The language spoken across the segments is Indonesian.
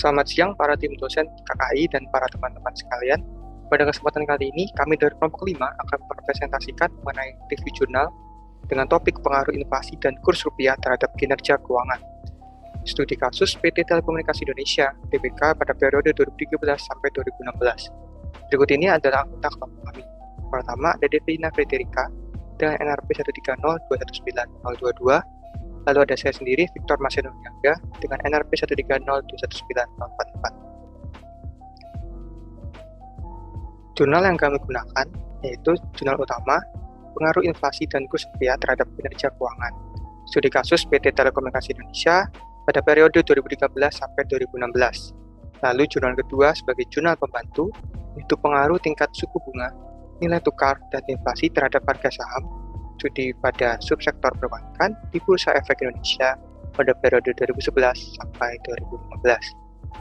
Selamat siang para tim dosen KKI dan para teman-teman sekalian. Pada kesempatan kali ini, kami dari kelompok 5 akan mempresentasikan mengenai review jurnal dengan topik pengaruh inflasi dan kurs rupiah terhadap kinerja keuangan. Studi kasus PT Telekomunikasi Indonesia, TBK, pada periode 2013 sampai 2016. Berikut ini adalah anggota kelompok kami. Pertama, ada Devina Frederika dengan NRP 130219022. Lalu ada saya sendiri, Victor Maseno Niaga, dengan NRP 130219044. Jurnal yang kami gunakan yaitu jurnal utama pengaruh inflasi dan kurs rupiah terhadap kinerja keuangan. Studi kasus PT Telekomunikasi Indonesia pada periode 2013 sampai 2016. Lalu jurnal kedua sebagai jurnal pembantu yaitu pengaruh tingkat suku bunga, nilai tukar, dan inflasi terhadap harga saham studi pada subsektor perbankan di Bursa Efek Indonesia pada periode 2011 sampai 2015.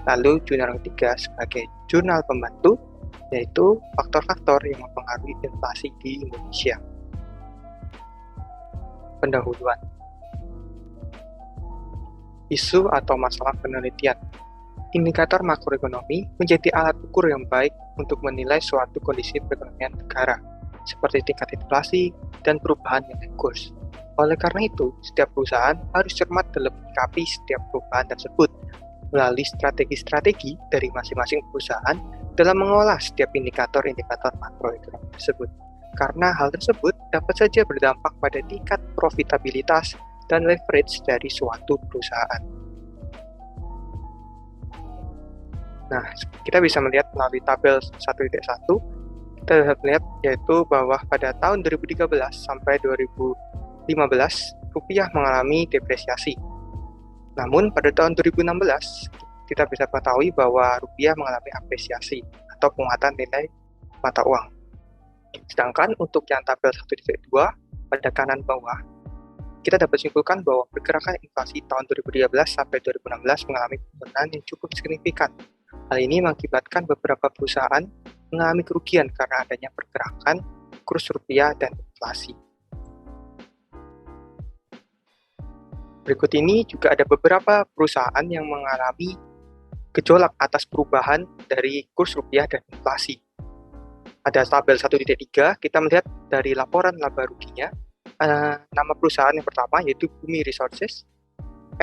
Lalu jurnal ketiga sebagai jurnal pembantu yaitu faktor-faktor yang mempengaruhi inflasi di Indonesia. Pendahuluan. Isu atau masalah penelitian. Indikator makroekonomi menjadi alat ukur yang baik untuk menilai suatu kondisi perekonomian negara, seperti tingkat inflasi dan perubahan nilai kurs. Oleh karena itu, setiap perusahaan harus cermat dalam menyikapi setiap perubahan tersebut melalui strategi-strategi dari masing-masing perusahaan dalam mengolah setiap indikator-indikator makroekonomi tersebut. Karena hal tersebut dapat saja berdampak pada tingkat profitabilitas dan leverage dari suatu perusahaan. Nah, kita bisa melihat melalui tabel 1.1, kita dapat melihat yaitu bahwa pada tahun 2013 sampai 2015, rupiah mengalami depresiasi. Namun, pada tahun 2016, kita bisa ketahui bahwa rupiah mengalami apresiasi atau penguatan nilai mata uang. Sedangkan untuk yang tabel 1.2 pada kanan bawah, kita dapat simpulkan bahwa pergerakan inflasi tahun 2013 sampai 2016 mengalami penurunan yang cukup signifikan. Hal ini mengakibatkan beberapa perusahaan mengalami kerugian karena adanya pergerakan kurs rupiah dan inflasi. Berikut ini juga ada beberapa perusahaan yang mengalami gejolak atas perubahan dari kurs rupiah dan inflasi. Ada tabel 1.3, kita melihat dari laporan laba ruginya, nama perusahaan yang pertama yaitu Bumi Resources,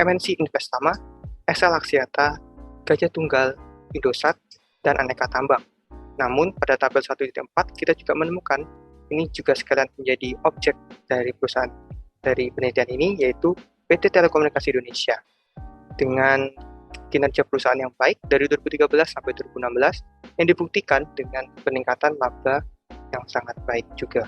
MNC Investama, XL Axiata, Gajah Tunggal, Indosat, dan Aneka Tambang. Namun pada tabel 1.4 kita juga menemukan ini juga sekalian menjadi objek dari perusahaan dari penelitian ini yaitu PT Telekomunikasi Indonesia dengan kinerja perusahaan yang baik dari 2013 sampai 2016 yang dibuktikan dengan peningkatan laba yang sangat baik juga.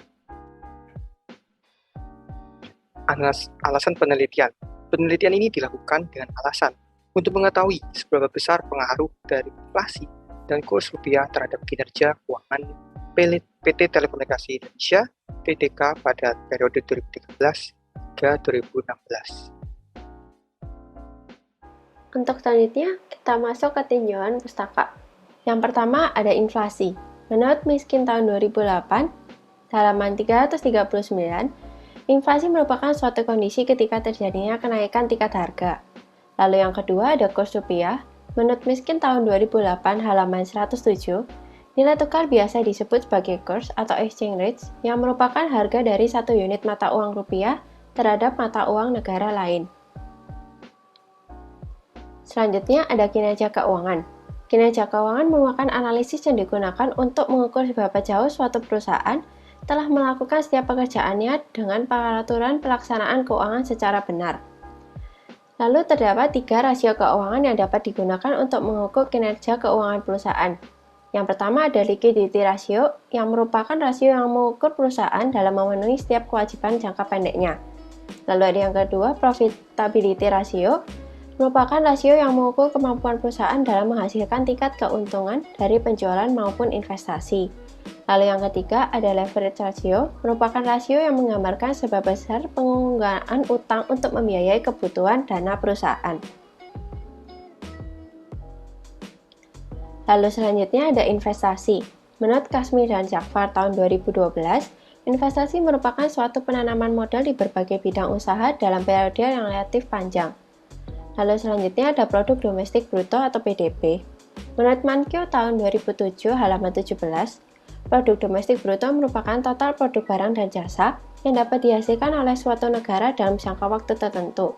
Alasan penelitian. Penelitian ini dilakukan dengan alasan untuk mengetahui seberapa besar pengaruh dari inflasi dan kurs rupiah terhadap kinerja keuangan PT Telekomunikasi Indonesia (TDK) pada periode 2013 hingga 2016. Untuk selanjutnya, kita masuk ke tinjauan pustaka. Yang pertama ada inflasi. Menurut Miskin tahun 2008, halaman 339, inflasi merupakan suatu kondisi ketika terjadinya kenaikan tingkat harga. Lalu yang kedua ada kurs rupiah. Menurut Miskin tahun 2008 halaman 107, nilai tukar biasa disebut sebagai kurs atau exchange rate yang merupakan harga dari satu unit mata uang rupiah terhadap mata uang negara lain. Selanjutnya ada kinerja keuangan. Kinerja keuangan merupakan analisis yang digunakan untuk mengukur seberapa jauh suatu perusahaan telah melakukan setiap pekerjaannya dengan peraturan pelaksanaan keuangan secara benar. Lalu terdapat 3 rasio keuangan yang dapat digunakan untuk mengukur kinerja keuangan perusahaan. Yang pertama ada liquidity ratio, yang merupakan rasio yang mengukur perusahaan dalam memenuhi setiap kewajiban jangka pendeknya. Lalu ada yang kedua, profitability ratio, merupakan rasio yang mengukur kemampuan perusahaan dalam menghasilkan tingkat keuntungan dari penjualan maupun investasi. Lalu yang ketiga ada leverage ratio, merupakan rasio yang menggambarkan seberapa besar penggunaan utang untuk membiayai kebutuhan dana perusahaan. Lalu selanjutnya ada investasi. Menurut Kasmi dan Jafar tahun 2012, investasi merupakan suatu penanaman modal di berbagai bidang usaha dalam periode yang relatif panjang. Lalu selanjutnya ada produk domestik bruto atau PDB. Menurut Mankyo tahun 2007 halaman 17, produk domestik bruto merupakan total produk barang dan jasa yang dapat dihasilkan oleh suatu negara dalam jangka waktu tertentu.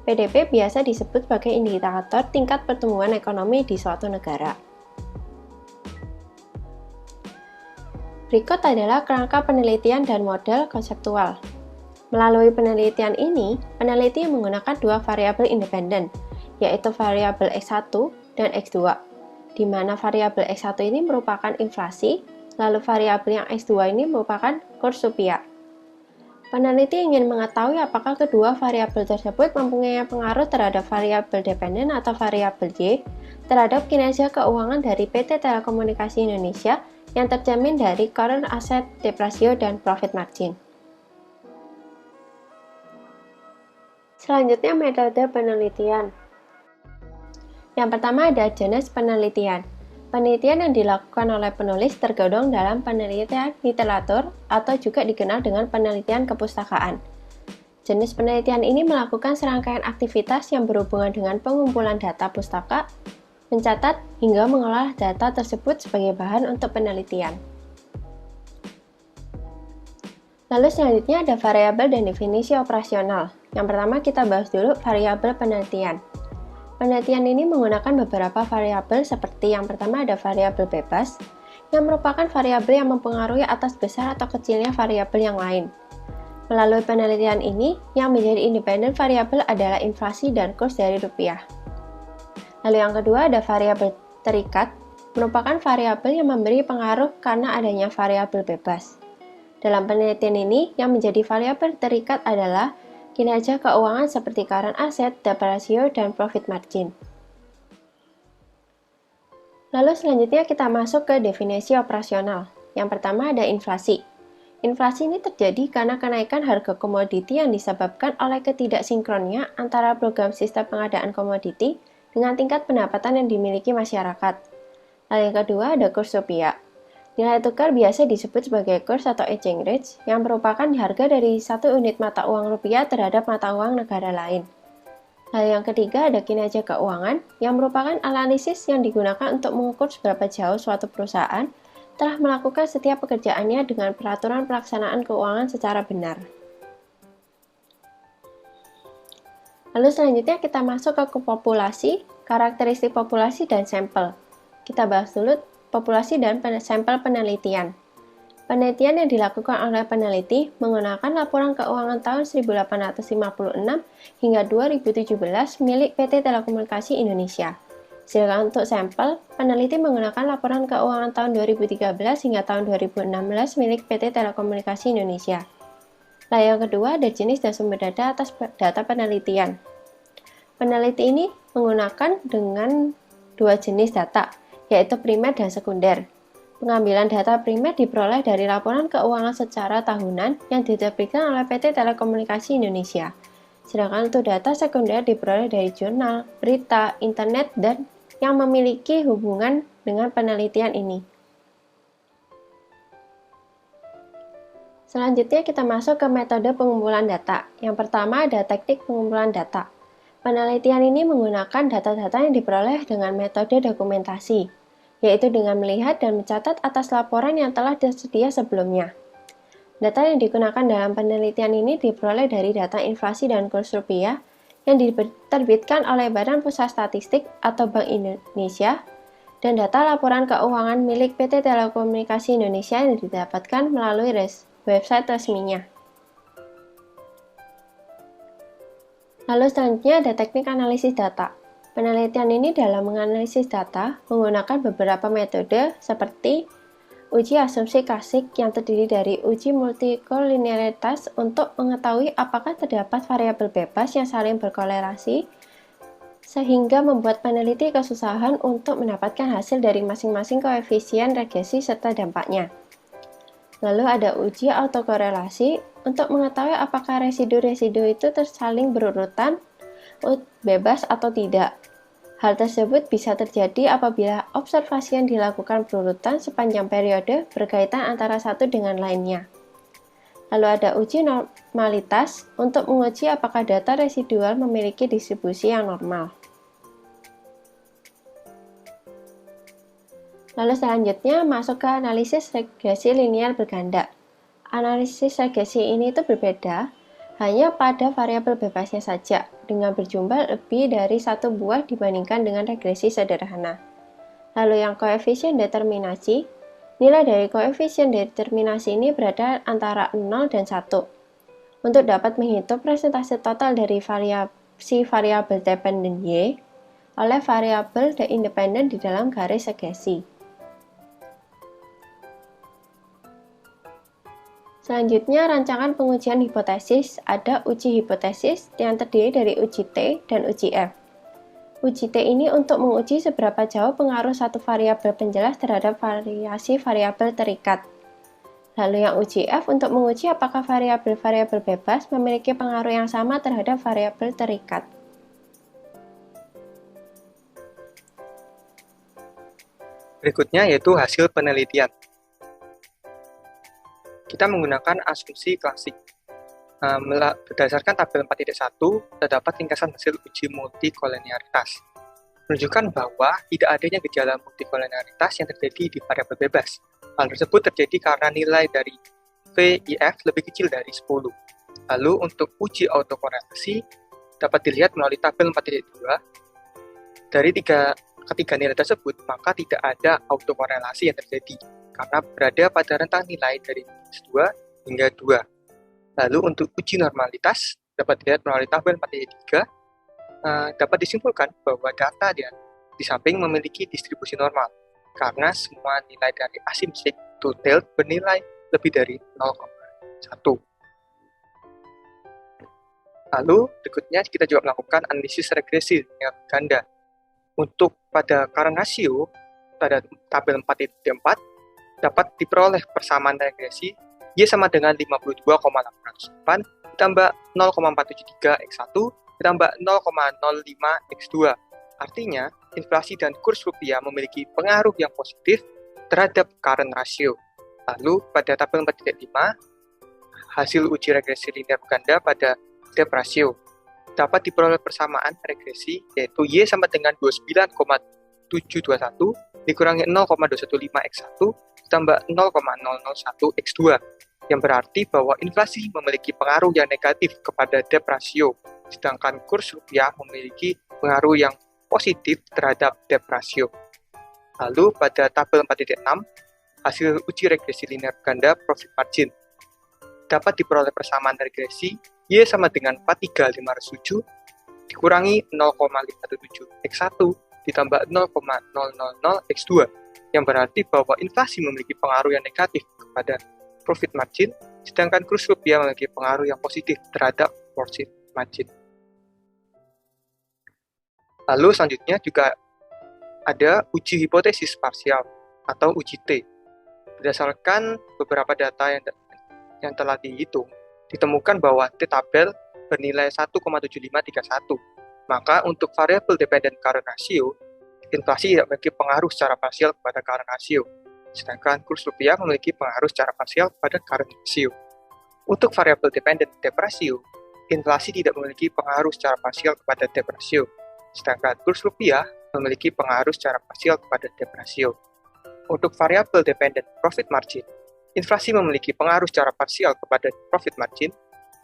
PDB biasa disebut sebagai indikator tingkat pertumbuhan ekonomi di suatu negara. Berikut adalah kerangka penelitian dan model konseptual. Melalui penelitian ini, peneliti menggunakan dua variabel independen, yaitu variabel X1 dan X2, di mana variabel X1 ini merupakan inflasi, lalu variabel yang X2 ini merupakan kurs rupiah. Peneliti ingin mengetahui apakah kedua variabel tersebut mempunyai pengaruh terhadap variabel dependen atau variabel Y terhadap kinerja keuangan dari PT Telekomunikasi Indonesia yang tercermin dari current asset debt ratio dan profit margin. Selanjutnya metode penelitian. Yang pertama ada jenis penelitian. Penelitian yang dilakukan oleh penulis tergolong dalam penelitian literatur atau juga dikenal dengan penelitian kepustakaan. Jenis penelitian ini melakukan serangkaian aktivitas yang berhubungan dengan pengumpulan data pustaka, mencatat, hingga mengolah data tersebut sebagai bahan untuk penelitian. Lalu selanjutnya ada variabel dan definisi operasional. Yang pertama kita bahas dulu variabel penelitian. Penelitian ini menggunakan beberapa variabel seperti yang pertama ada variabel bebas, yang merupakan variabel yang mempengaruhi atas besar atau kecilnya variabel yang lain. Melalui penelitian ini, yang menjadi independen variabel adalah inflasi dan kurs dari rupiah. Lalu yang kedua ada variabel terikat, merupakan variabel yang memberi pengaruh karena adanya variabel bebas. Dalam penelitian ini, yang menjadi variabel terikat adalah kinerja keuangan seperti current asset, debt ratio, dan profit margin. Lalu selanjutnya kita masuk ke definisi operasional. Yang pertama ada inflasi. Inflasi ini terjadi karena kenaikan harga komoditi yang disebabkan oleh ketidaksinkronnya antara program sistem pengadaan komoditi dengan tingkat pendapatan yang dimiliki masyarakat. Lalu yang kedua ada kurs rupiah. Nilai tukar biasa disebut sebagai kurs atau exchange rate yang merupakan harga dari satu unit mata uang rupiah terhadap mata uang negara lain. Lalu yang ketiga ada kinerja keuangan yang merupakan analisis yang digunakan untuk mengukur seberapa jauh suatu perusahaan telah melakukan setiap pekerjaannya dengan peraturan pelaksanaan keuangan secara benar. Lalu selanjutnya kita masuk ke populasi, karakteristik populasi dan sampel. Kita bahas dulu populasi dan sampel penelitian. Penelitian yang dilakukan oleh peneliti menggunakan laporan keuangan tahun 1856 hingga 2017 milik PT Telekomunikasi Indonesia. Sedangkan untuk sampel, peneliti menggunakan laporan keuangan tahun 2013 hingga tahun 2016 milik PT Telekomunikasi Indonesia. Lalu yang kedua ada jenis dan sumber data atas data penelitian. Peneliti ini menggunakan dengan dua jenis data, yaitu primer dan sekunder. Pengambilan data primer diperoleh dari laporan keuangan secara tahunan yang diterbitkan oleh PT Telekomunikasi Indonesia. Sedangkan untuk data sekunder diperoleh dari jurnal, berita, internet, dan yang memiliki hubungan dengan penelitian ini. Selanjutnya kita masuk ke metode pengumpulan data. Yang pertama ada teknik pengumpulan data. Penelitian ini menggunakan data-data yang diperoleh dengan metode dokumentasi, yaitu dengan melihat dan mencatat atas laporan yang telah tersedia sebelumnya. Data yang digunakan dalam penelitian ini diperoleh dari data inflasi dan kurs rupiah yang diterbitkan oleh Badan Pusat Statistik atau Bank Indonesia, dan data laporan keuangan milik PT Telekomunikasi Indonesia yang didapatkan melalui website resminya. Lalu selanjutnya ada teknik analisis data. Penelitian ini dalam menganalisis data menggunakan beberapa metode seperti uji asumsi klasik yang terdiri dari uji multikolinearitas untuk mengetahui apakah terdapat variabel bebas yang saling berkorelasi sehingga membuat peneliti kesusahan untuk mendapatkan hasil dari masing-masing koefisien regresi serta dampaknya. Lalu ada uji autokorelasi untuk mengetahui apakah residu-residu itu tersaling berurutan, bebas atau tidak. Hal tersebut bisa terjadi apabila observasi yang dilakukan berurutan sepanjang periode berkaitan antara satu dengan lainnya. Lalu ada uji normalitas untuk menguji apakah data residual memiliki distribusi yang normal. Lalu selanjutnya masuk ke analisis regresi linear berganda. Analisis regresi ini itu berbeda hanya pada variabel bebasnya saja, dengan berjumlah lebih dari satu buah dibandingkan dengan regresi sederhana. Lalu yang koefisien determinasi, nilai dari koefisien determinasi ini berada antara 0 dan 1. Untuk dapat menghitung presentase total dari variabel dependen Y oleh variabel independen di dalam garis regresi. Selanjutnya, rancangan pengujian hipotesis. Ada uji hipotesis yang terdiri dari uji T dan uji F. Uji T ini untuk menguji seberapa jauh pengaruh satu variabel penjelas terhadap variasi variabel terikat. Lalu yang uji F untuk menguji apakah variabel-variabel bebas memiliki pengaruh yang sama terhadap variabel terikat. Berikutnya yaitu hasil penelitian. Kita menggunakan asumsi klasik. Berdasarkan tabel 4.1, terdapat ringkasan hasil uji multikolinearitas. Menunjukkan bahwa tidak adanya gejala multikolinearitas yang terjadi di variabel bebas. Hal tersebut terjadi karena nilai dari VIF lebih kecil dari 10. Lalu untuk uji autokorelasi, dapat dilihat melalui tabel 4.2. Dari ketiga nilai tersebut, maka tidak ada autokorelasi yang terjadi, karena berada pada rentang nilai dari -2 hingga 2. Lalu untuk uji normalitas, dapat dilihat melalui tabel 4.3, dapat disimpulkan bahwa data di samping memiliki distribusi normal, karena semua nilai dari asymptotic to tilde bernilai lebih dari 0,1. Lalu berikutnya kita juga melakukan analisis regresi linear ganda. Untuk pada current ratio, pada tabel 4.4, dapat diperoleh persamaan regresi Y sama dengan 52,808 ditambah 0,473 X1 ditambah 0,05 X2. Artinya, inflasi dan kurs rupiah memiliki pengaruh yang positif terhadap current ratio. Lalu, pada tabel 4.5, hasil uji regresi linear ganda pada debt ratio. Dapat diperoleh persamaan regresi, yaitu Y sama dengan 29,721 dikurangi 0,215 X1 ditambah 0,001 X2, yang berarti bahwa inflasi memiliki pengaruh yang negatif kepada debt ratio, sedangkan kurs rupiah memiliki pengaruh yang positif terhadap debt ratio. Lalu pada tabel 4.6, hasil uji regresi linear ganda profit margin. Dapat diperoleh persamaan regresi Y sama dengan 43507 dikurangi 0,517 X1 ditambah 0,000 X2, yang berarti bahwa inflasi memiliki pengaruh yang negatif kepada profit margin, sedangkan kurs rupiah memiliki pengaruh yang positif terhadap profit margin. Lalu selanjutnya juga ada uji hipotesis parsial atau uji T. Berdasarkan beberapa data yang telah dihitung, ditemukan bahwa T tabel bernilai 1,7531. Maka untuk variabel dependent current ratio, inflasi tidak memiliki pengaruh secara parsial kepada current ratio, sedangkan kurs rupiah memiliki pengaruh secara parsial pada current ratio. Untuk variabel dependent debt ratio, inflasi tidak memiliki pengaruh secara parsial kepada debt ratio, sedangkan kurs rupiah memiliki pengaruh secara parsial kepada debt ratio. Untuk variabel dependent profit margin, inflasi memiliki pengaruh secara parsial kepada profit margin,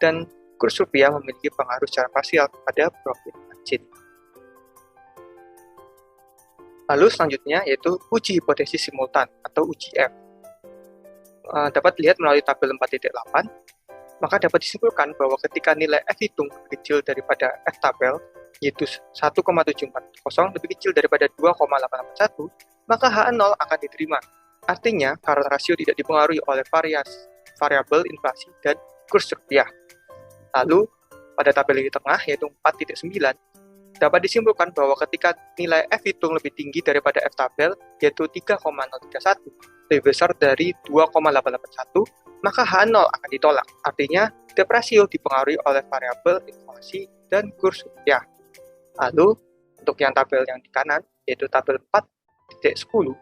dan kurs rupiah memiliki pengaruh secara parsial kepada profit margin. Lalu selanjutnya yaitu uji hipotesis simultan atau uji F. Dapat dilihat melalui tabel 4.8, maka dapat disimpulkan bahwa ketika nilai F hitung lebih kecil daripada F tabel, yaitu 1,740 lebih kecil daripada 2,881, maka H0 akan diterima. Artinya, current ratio tidak dipengaruhi oleh variabel inflasi dan kurs rupiah. Lalu, pada tabel di tengah, yaitu 4.9, dapat disimpulkan bahwa ketika nilai F hitung lebih tinggi daripada F tabel, yaitu 3,031, lebih besar dari 2,881, maka H0 akan ditolak. Artinya, debt ratio dipengaruhi oleh variabel inflasi dan kurs rupiah. Lalu, untuk yang tabel yang di kanan, yaitu tabel 4.10,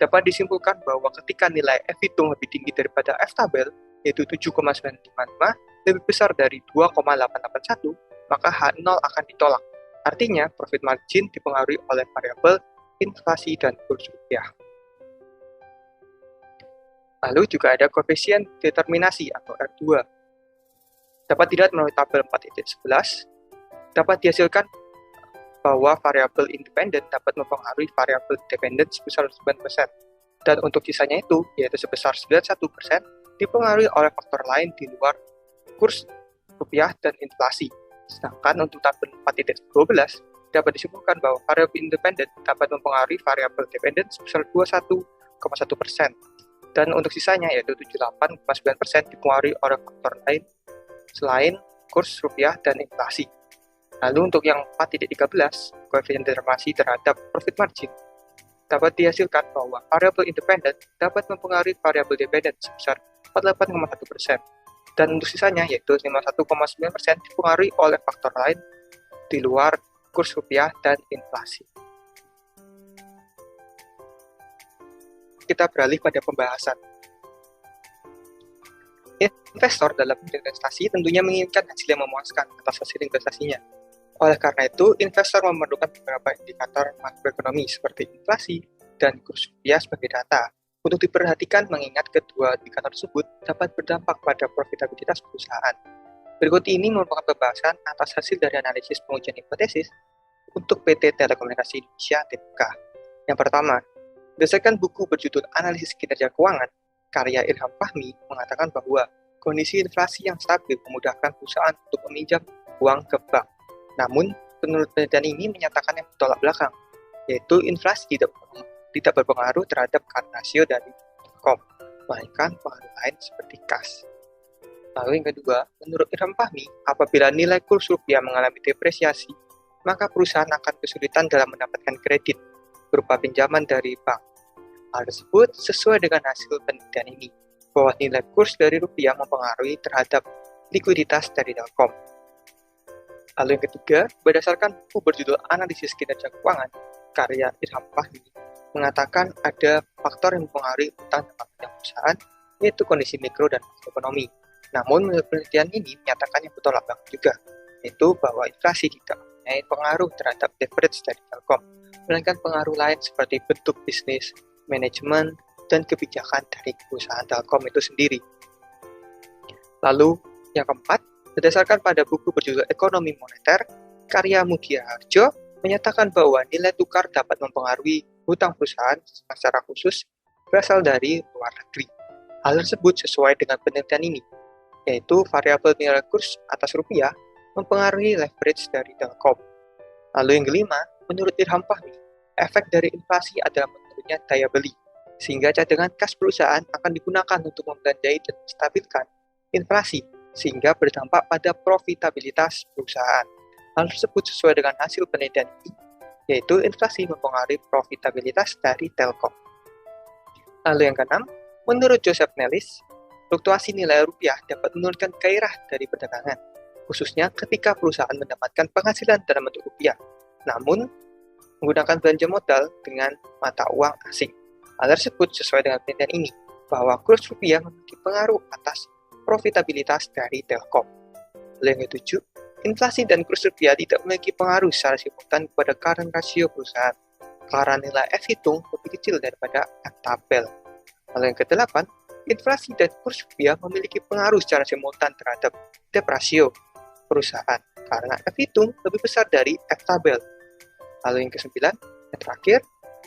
dapat disimpulkan bahwa ketika nilai F hitung lebih tinggi daripada F tabel, yaitu 7,955, lebih besar dari 2,881, maka H0 akan ditolak. Artinya, profit margin dipengaruhi oleh variabel inflasi dan kurs rupiah. Lalu juga ada koefisien determinasi atau R2. Dapat dilihat melalui tabel 4.11, dapat dihasilkan bahwa variabel independen dapat mempengaruhi variabel dependen sebesar 9%. Dan untuk sisanya itu, yaitu sebesar 91%, dipengaruhi oleh faktor lain di luar kurs rupiah dan inflasi. Sedangkan untuk tabel 4.12, dapat disimpulkan bahwa variabel independen dapat mempengaruhi variabel dependen sebesar 21,1%. Dan untuk sisanya, yaitu 78,9%, dipengaruhi oleh faktor lain selain kurs rupiah dan inflasi. Lalu untuk yang 4.13, koefisien determinasi terhadap profit margin, dapat dihasilkan bahwa variabel independen dapat mempengaruhi variabel dependen sebesar 48,1%. Dan untuk sisanya, yaitu 51,9%, dipengaruhi oleh faktor lain di luar kurs rupiah dan inflasi. Kita beralih pada pembahasan. Investor dalam investasi tentunya menginginkan hasil yang memuaskan atas hasil investasinya. Oleh karena itu, investor memerlukan beberapa indikator makroekonomi seperti inflasi dan kurs rupiah sebagai data. Untuk diperhatikan mengingat kedua indikator tersebut dapat berdampak pada profitabilitas perusahaan. Berikut ini merupakan pembahasan atas hasil dari analisis pengujian hipotesis untuk PT Telekomunikasi Indonesia (TPK). Yang pertama, berdasarkan buku berjudul Analisis Kinerja Keuangan, karya Ilham Fahmi mengatakan bahwa kondisi inflasi yang stabil memudahkan perusahaan untuk meminjam uang ke bank. Namun, penelitian penelitian ini menyatakan yang bertolak belakang, yaitu inflasi tidak berpengaruh terhadap current ratio dari Telkom, melainkan pengaruh lain seperti kas. Lalu yang kedua, menurut Ilham Fahmi, apabila nilai kurs rupiah mengalami depresiasi, maka perusahaan akan kesulitan dalam mendapatkan kredit berupa pinjaman dari bank. Hal tersebut sesuai dengan hasil penelitian ini, bahwa nilai kurs dari rupiah mempengaruhi terhadap likuiditas dari Telkom. Lalu yang ketiga, berdasarkan buku berjudul Analisis Kinerja Keuangan, karya Ilham Fahmi, mengatakan ada faktor yang mempengaruhi utang jangka panjang perusahaan, yaitu kondisi mikro dan makroekonomi. Namun, menurut penelitian ini menyatakan yang bertolak belakang juga, yaitu bahwa inflasi tidak mempunyai pengaruh terhadap leverage dari Telkom, melainkan pengaruh lain seperti bentuk bisnis, manajemen, dan kebijakan dari perusahaan Telkom itu sendiri. Lalu, yang keempat, berdasarkan pada buku berjudul Ekonomi Moneter, karya Mugia Harjo menyatakan bahwa nilai tukar dapat mempengaruhi hutang perusahaan secara khusus berasal dari luar negeri. Hal tersebut sesuai dengan penelitian ini, yaitu variabel nilai kurs atas rupiah mempengaruhi leverage dari Telkom. Lalu yang kelima, menurut Ilham Fahmi, efek dari inflasi adalah menurunnya daya beli, sehingga cadangan kas perusahaan akan digunakan untuk membelanjai dan menstabilkan inflasi, sehingga berdampak pada profitabilitas perusahaan. Hal tersebut sesuai dengan hasil penelitian ini, yaitu inflasi mempengaruhi profitabilitas dari Telkom. Lalu yang keenam, menurut Joseph Nellis, fluktuasi nilai rupiah dapat menurunkan gairah dari perdagangan, khususnya ketika perusahaan mendapatkan penghasilan dalam bentuk rupiah, namun menggunakan belanja modal dengan mata uang asing. Hal tersebut sesuai dengan penelitian ini, bahwa kurs rupiah memiliki pengaruh atas profitabilitas dari Telkom. Lalu yang ketujuh, inflasi dan kurs rupiah tidak memiliki pengaruh secara simultan kepada current ratio perusahaan, karena nilai F hitung lebih kecil daripada F tabel. Lalu yang kedelapan, inflasi dan kurs rupiah memiliki pengaruh secara simultan terhadap debt ratio perusahaan, karena F hitung lebih besar dari F tabel. Lalu yang kesembilan, yang terakhir,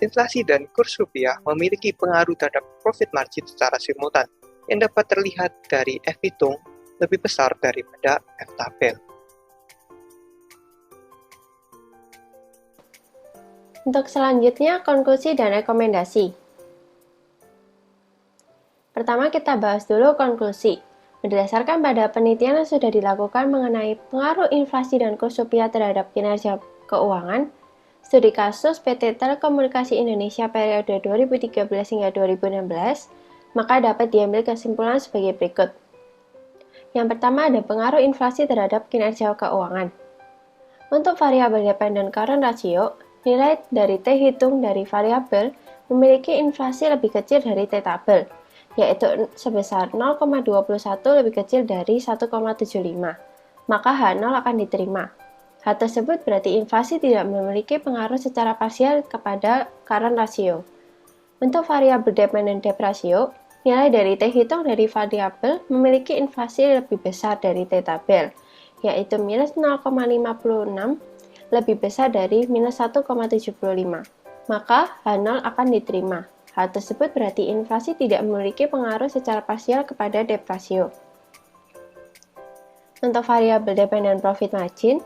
inflasi dan kurs rupiah memiliki pengaruh terhadap profit margin secara simultan, yang dapat terlihat dari F hitung lebih besar daripada F tabel. Untuk selanjutnya, konklusi dan rekomendasi. Pertama, kita bahas dulu konklusi. Berdasarkan pada penelitian yang sudah dilakukan mengenai pengaruh inflasi dan kurs rupiah terhadap kinerja keuangan, studi kasus PT Telekomunikasi Indonesia periode 2013 hingga 2016, maka dapat diambil kesimpulan sebagai berikut. Yang pertama ada pengaruh inflasi terhadap kinerja keuangan. Untuk variabel dependent current ratio, nilai dari T hitung dari variabel memiliki inflasi lebih kecil dari T tabel. yaitu sebesar 0,21 lebih kecil dari 1,75, maka H0 akan diterima. Hal tersebut berarti inflasi tidak memiliki pengaruh secara parsial kepada current ratio. Untuk variabel dependent debt ratio, nilai dari T hitung dari variabel memiliki inflasi lebih besar dari T tabel, yaitu minus 0,56 lebih besar dari minus 1,75, maka H0 akan diterima. Hal tersebut berarti inflasi tidak memiliki pengaruh secara parsial kepada debt ratio. Untuk variabel dependent profit margin,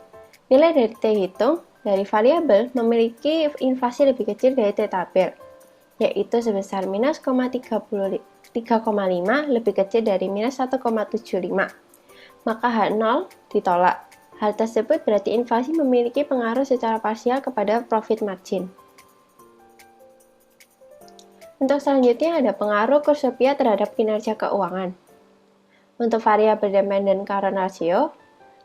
nilai dari T hitung dari variabel memiliki inflasi lebih kecil dari T tabel, yaitu sebesar minus 3,5 lebih kecil dari minus 1,75, maka H0 ditolak. Hal tersebut berarti inflasi memiliki pengaruh secara parsial kepada profit margin. Untuk selanjutnya ada pengaruh kurs rupiah terhadap kinerja keuangan. Untuk variabel dependent current ratio,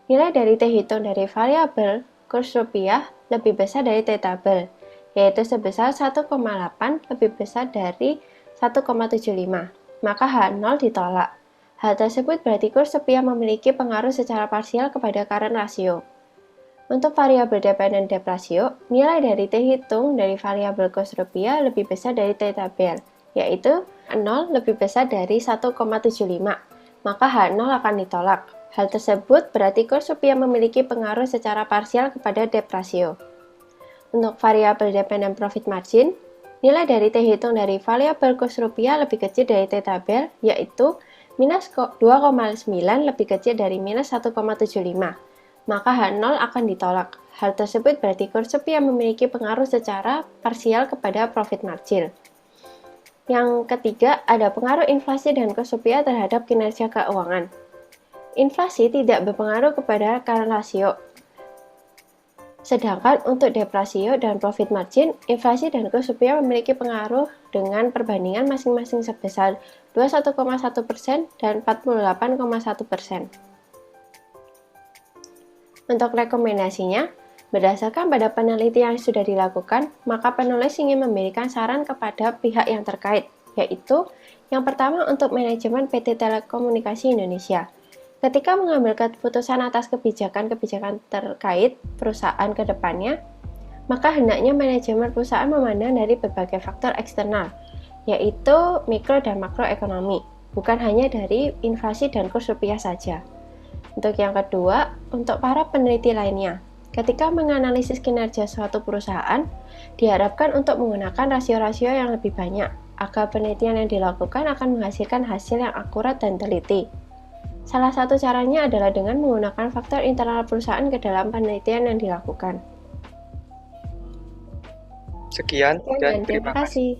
nilai dari T hitung dari variabel kurs rupiah lebih besar dari T tabel, yaitu sebesar 1,8 lebih besar dari 1,75, maka H0 ditolak. Hal tersebut berarti kurs rupiah memiliki pengaruh secara parsial kepada current ratio. Untuk variabel dependent debt ratio, nilai dari T hitung dari variabel kurs rupiah lebih besar dari T tabel, yaitu 0 lebih besar dari 1,75, maka H0 akan ditolak. Hal tersebut berarti kurs rupiah memiliki pengaruh secara parsial kepada debt ratio. Untuk variabel dependent profit margin, nilai dari T hitung dari variabel kurs rupiah lebih kecil dari T tabel, yaitu minus 2,9 lebih kecil dari minus 1,75, maka H0 akan ditolak. Hal tersebut berarti kurs rupiah memiliki pengaruh secara parsial kepada profit margin. Yang ketiga, ada pengaruh inflasi dan kurs rupiah terhadap kinerja keuangan. Inflasi tidak berpengaruh kepada current ratio. Sedangkan untuk debt ratio dan profit margin, inflasi dan kurs rupiah memiliki pengaruh dengan perbandingan masing-masing sebesar 21,1% dan 48,1%. Untuk rekomendasinya, berdasarkan pada penelitian yang sudah dilakukan, maka penulis ingin memberikan saran kepada pihak yang terkait, yaitu yang pertama untuk manajemen PT Telekomunikasi Indonesia. Ketika mengambil keputusan atas kebijakan-kebijakan terkait perusahaan ke depannya, maka hendaknya manajemen perusahaan memandang dari berbagai faktor eksternal, yaitu mikro dan makroekonomi, bukan hanya dari inflasi dan kurs rupiah saja. Untuk yang kedua, untuk para peneliti lainnya, ketika menganalisis kinerja suatu perusahaan, diharapkan untuk menggunakan rasio-rasio yang lebih banyak, agar penelitian yang dilakukan akan menghasilkan hasil yang akurat dan teliti. Salah satu caranya adalah dengan menggunakan faktor internal perusahaan ke dalam penelitian yang dilakukan. Sekian dan terima kasih.